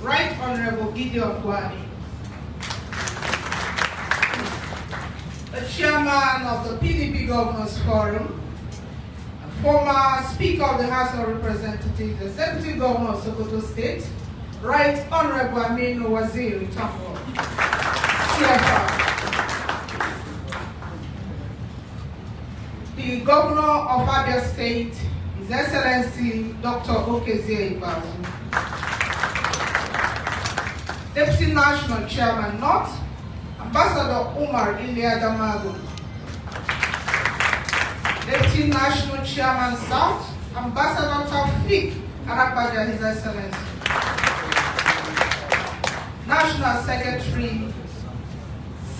Right Honorable Gideon Gwani, the Chairman of the PDP Governors Forum, former Speaker of the House of Representatives, Executive Governor of Sokoto State, Right Honorable Aminu Waziri Tambo, CFR. The Governor of Abia State, His Excellency Dr. Okezie Ibazu. Deputy National Chairman North, Ambassador Umar Iliadamago. Deputy National Chairman South, Ambassador Taufik Arapaja, His Excellency. National Secretary,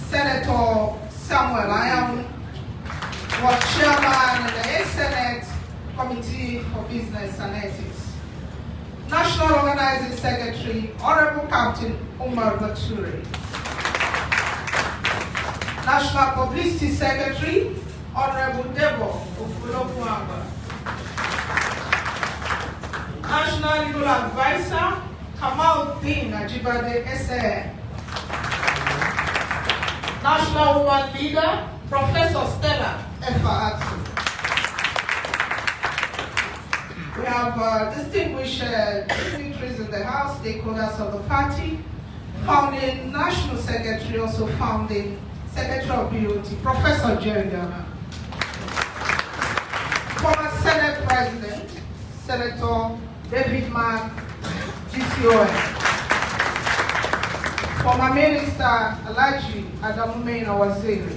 Senator Samuel Ayamu, was Chairman of the Senate Committee for Business and Ethics. National Organizing Secretary, Honorable Captain Umar Baturi. National Publicity Secretary, Honorable Debo Ofulofuamba. National Legal Advisor, Kamaldeen Ajibade S.A. National Woman Leader, Professor Stella Efa. We have distinguished dignitaries in the House, stakeholders of the party, founding National Secretary, also founding Secretary of BOT, Professor Jerry Ghana. Former Senate President, Senator David Mark, GCON. Former Minister Alaji Adamumeina Waziri.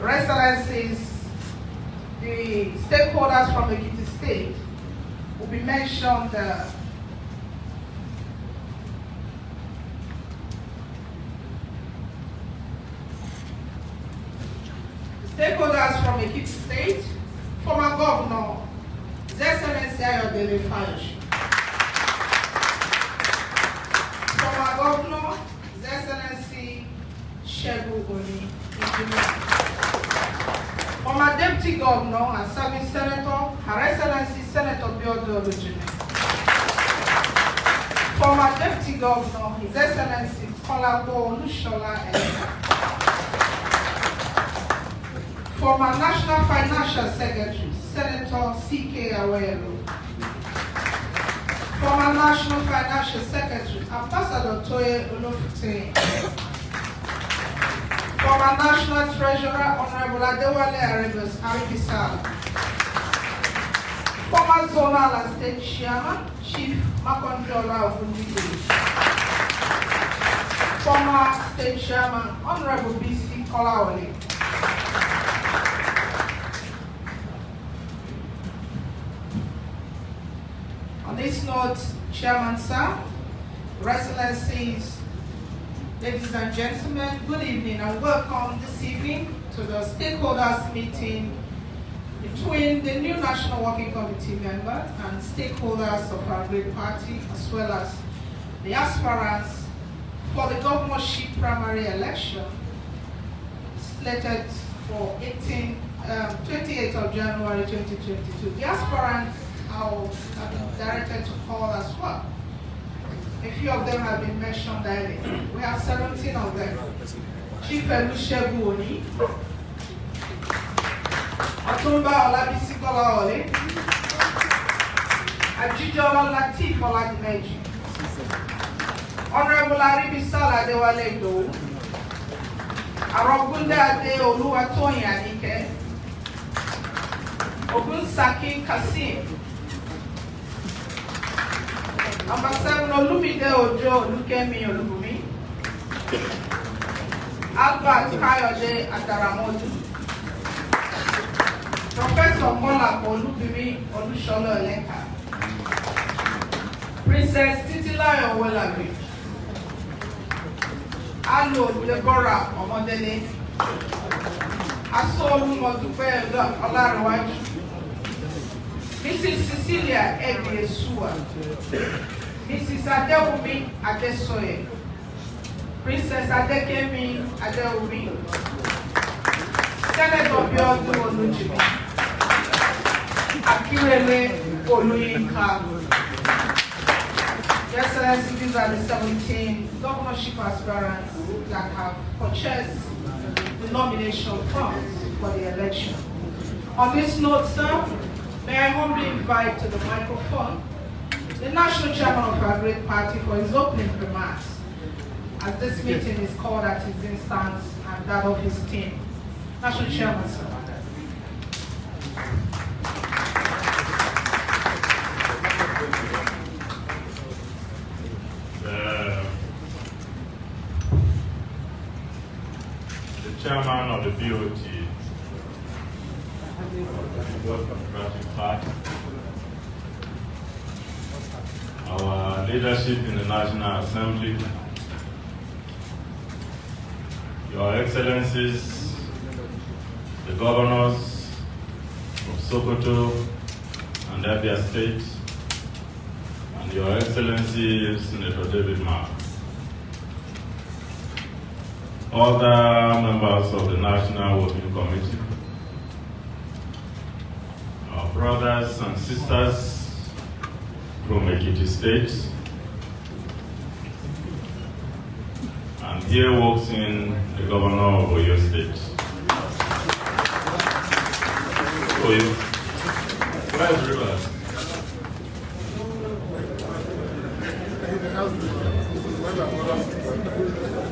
Your Excellencies, the stakeholders from Ekiti State will be mentioned. Stakeholders from Ekiti State, former Governor, His Excellency Ayodele Fayoshi. Former Governor, His Excellency Shegun Oni Engineer. Former Deputy Governor and Serving Senator, Her Excellency Senator Biodo Olujimi. Former Deputy Governor, His Excellency Kolabo Olushola Elena. Former National Financial Secretary, Senator C.K. Awelo. Former National Financial Secretary, Ambassador Toye Olofute. Former National Treasurer, Honorable Adewale Aribisala. Former Zonal and State Chairman, Chief Makonjola Ogundibe. Former State Chairman, Honorable B.C. Kolawole. On this note, Chairman Sir, Your Excellencies, ladies and gentlemen, good evening and welcome this evening to the stakeholders meeting between the new National Working Committee members and stakeholders of our great party, as well as the aspirants for the governorship primary election slated for 28th of January 2022. The aspirants have been directed to call as well. A few of them have been mentioned earlier. We have 17 of them. Chief Olusegun Oni, Otumba Olabisi Kolawole, Ajijola Latif Oladimeji, Honorable Aribisala Adewale Idowu, Arogunde Ade Oluwatoyin Anike, Ogunsaki Kasim, Ambassador Olumide Ojo Olukemi Olubumi, Albert Kayode Ataramodu, Professor Mola Olubimi Olusholo Eleka, Princess Titilayo Welabi, Alo Deborah Omodele, Asolu Modupe Olarewaju, Mrs. Cecilia Ebiesua, Mrs. Adewumi Adesoye, Princess Adekemi Adewumi, Senator Biodu Olujimi, Akirele Oluyinka, Your Excellency, these are the 17 governorship aspirants that have purchased the nomination funds for the election. On this note, sir, may I humbly invite to the microphone the National Chairman of our great party for his opening remarks, as this meeting is called at his instance and that of his team. National Chairman, sir. The Chairman of the BOT, Democratic Party, our leadership in the National Assembly, Your Excellencies, the governors of Sokoto and Abia State, and Your Excellency Senator David Mark, other members of the National Working Committee, our brothers and sisters from Ekiti State, and here walks in the Governor of Oyo State. Oyo, where's Rivers?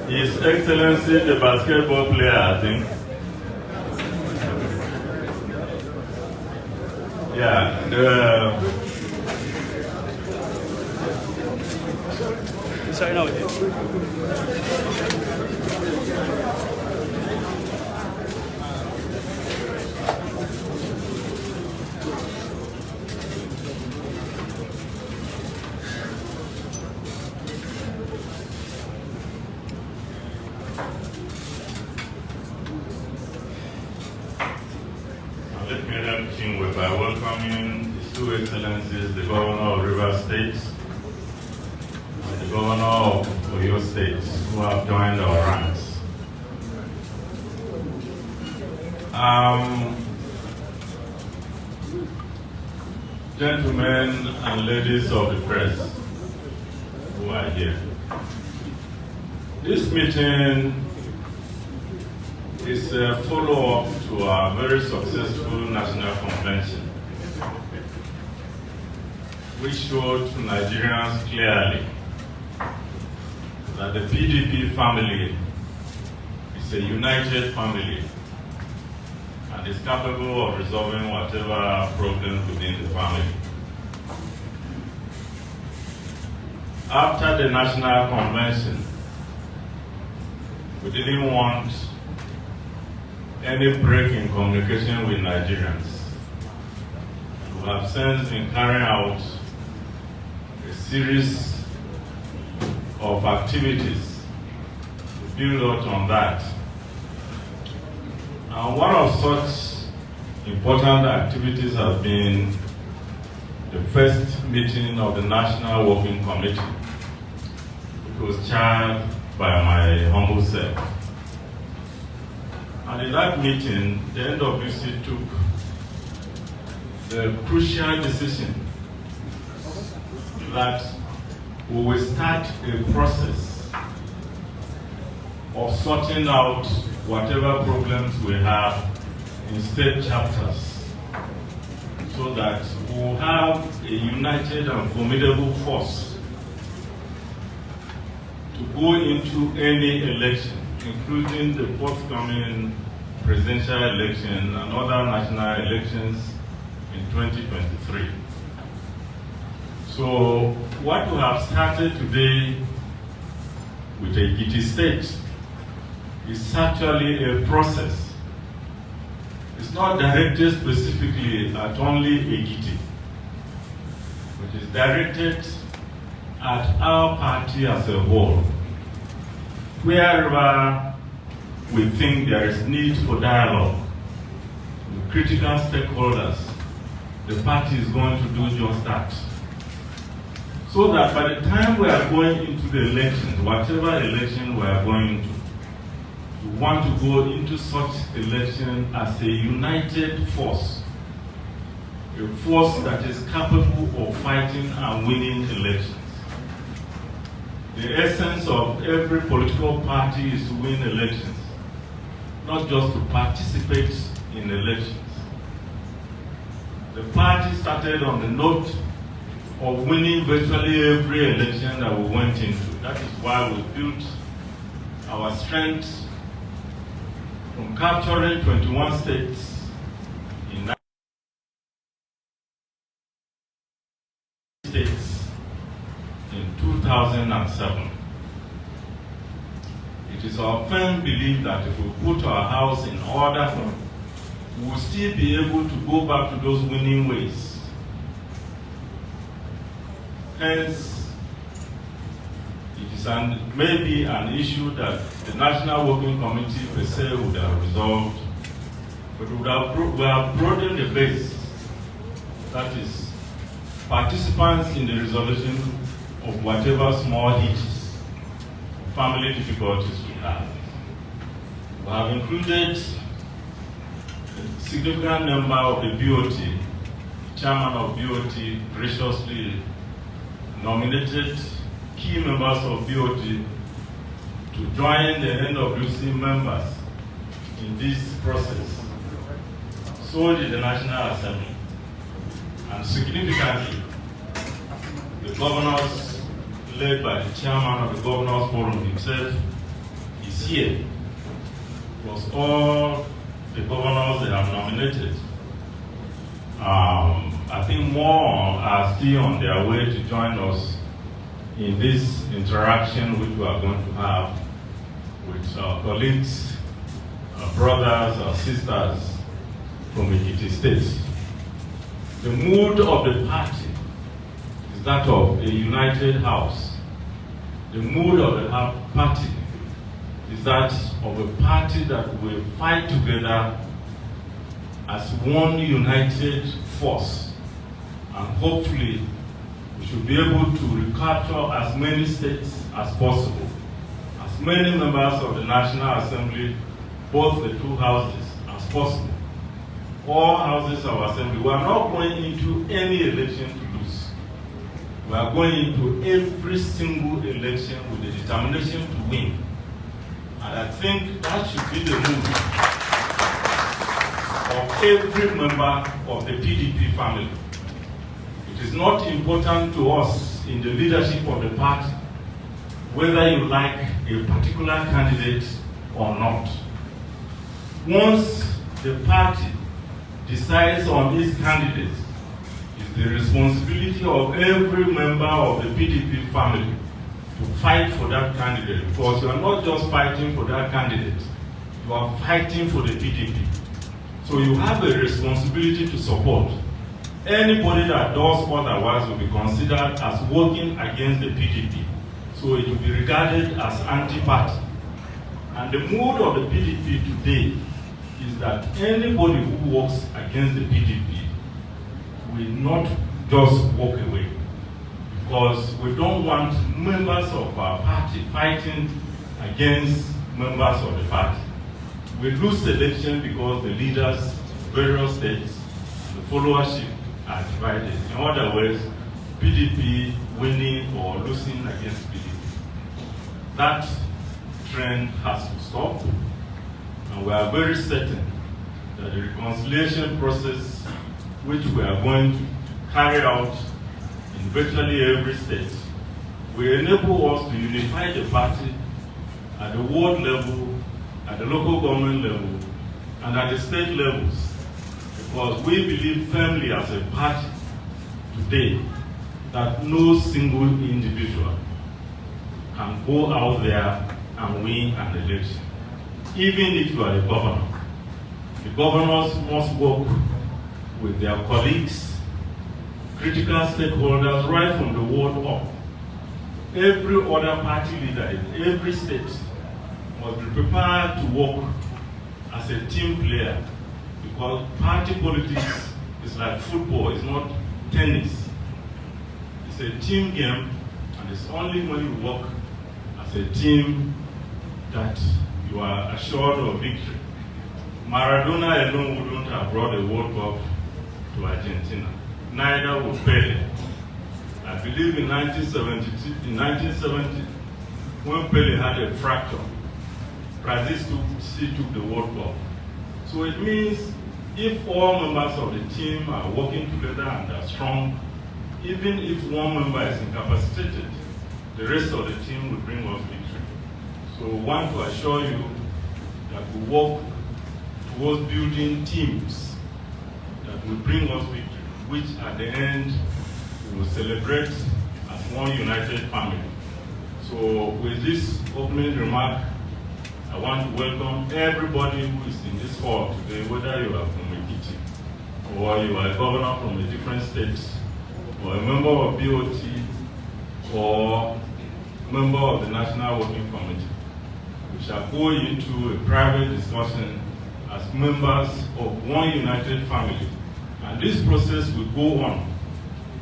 His Excellency, the basketball player, I think. Yeah, Sorry, no. let me begin with by welcoming His Two Excellencies, the Governor of Rivers State and the Governor of Oyo State, who have joined our ranks. Gentlemen and ladies of the press who are here, this meeting is a follow-up to our very successful national convention, which showed to Nigerians clearly that the PDP family is a united family and is capable of resolving whatever problems within the family. After the national convention, we didn't want any break in communication with Nigerians. We have since been carrying out a series of activities to build out on that. And one of such important activities has been the first meeting of the National Working Committee. It was chaired by my humble self. And in that meeting, the NWC took the crucial decision that we will start a process of sorting out whatever problems we have in state chapters, so that we will have a united and formidable force to go into any election, including the forthcoming presidential election and other national elections in 2023. So what we have started today with Ekiti State is actually a process. It's not directed specifically at only Ekiti, but is directed at our party as a whole. Wherever we think there is need for dialogue with critical stakeholders, the party is going to do just that. So that by the time we are going into the elections, whatever election we are going to, we want to go into such election as a united force, a force that is capable of fighting and winning elections. The essence of every political party is to win elections, not just to participate in elections. The party started on the note of winning virtually every election that we went into. That is why we built our strength from capturing 21 states in 9 states in 2007. It is our firm belief that if we put our house in order, we will still be able to go back to those winning ways. Hence, it is maybe an issue that the National Working Committee per se would have resolved, but we have broadened the base. That is, participants in the resolution of whatever small hitches, family difficulties we have. We have included a significant number of the BOT. The chairman of BOT graciously nominated key members of BOT to join the NWC members in this process. So did the National Assembly. And significantly, the governors, led by the chairman of the Governors Forum himself, is here. Plus all the governors they have nominated. I think more are still on their way to join us in this interaction which we are going to have with our colleagues, our brothers, our sisters from Ekiti State. The mood of the party is that of a united house. The mood of the party is that of a party that will fight together as one united force. And hopefully, we should be able to recapture as many states as possible, as many members of the National Assembly, both the two houses, as possible. All houses of assembly. We are not going into any election to lose. We are going into every single election with the determination to win. And I think that should be the mood of every member of the PDP family. It is not important to us in the leadership of the party whether you like a particular candidate or not. Once the party decides on its candidate, it's the responsibility of every member of the PDP family to fight for that candidate, because you are not just fighting for that candidate, you are fighting for the PDP. So you have a responsibility to support. Anybody that does otherwise will be considered as working against the PDP. So it will be regarded as anti-party. And the mood of the PDP today is that anybody who works against the PDP will not just walk away. Because we don't want members of our party fighting against members of the party. We lose the election because the leaders, various states, the followership are divided. In other words, PDP winning or losing against PDP. That trend has to stop, and we are very certain that the reconciliation process which we are going to carry out in virtually every state will enable us to unify the party at the ward level, at the local government level, and at the state levels. Because we believe firmly as a party today that no single individual can go out there and win an election. Even if you are a governor, the governors must work with their colleagues, critical stakeholders right from the ward up. Every other party leader in every state must be prepared to work as a team player, because party politics is like football, it's not tennis. It's a team game, and it's only when you work as a team that you are assured of victory. Maradona alone wouldn't have brought the World Cup to Argentina. Neither would Pele. I believe in 1970, when Pele had a fracture, Brazil still took the World Cup. So it means if all members of the team are working together and are strong, even if one member is incapacitated, the rest of the team will bring us victory. So I want to assure you that we work towards building teams that will bring us victory, which at the end we will celebrate as one united family. So with this opening remark, I want to welcome everybody who is in this hall today, whether you are from Ekiti, or you are a governor from a different state, or a member of BOT, or a member of the National Working Committee. We shall go into a private discussion as members of one united family. And this process will go on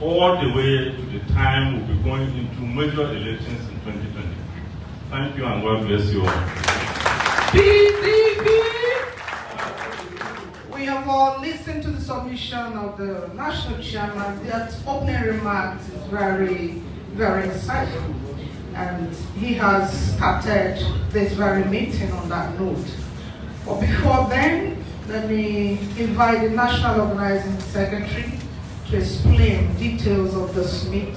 all the way to the time we'll be going into major elections in 2023. Thank you and God bless you all. PDP! We have all listened to the submission of the national chairman. That opening remarks is very, very insightful. And he has started this very meeting on that note. But before then, let me invite the National Organizing Secretary to explain details of this meeting.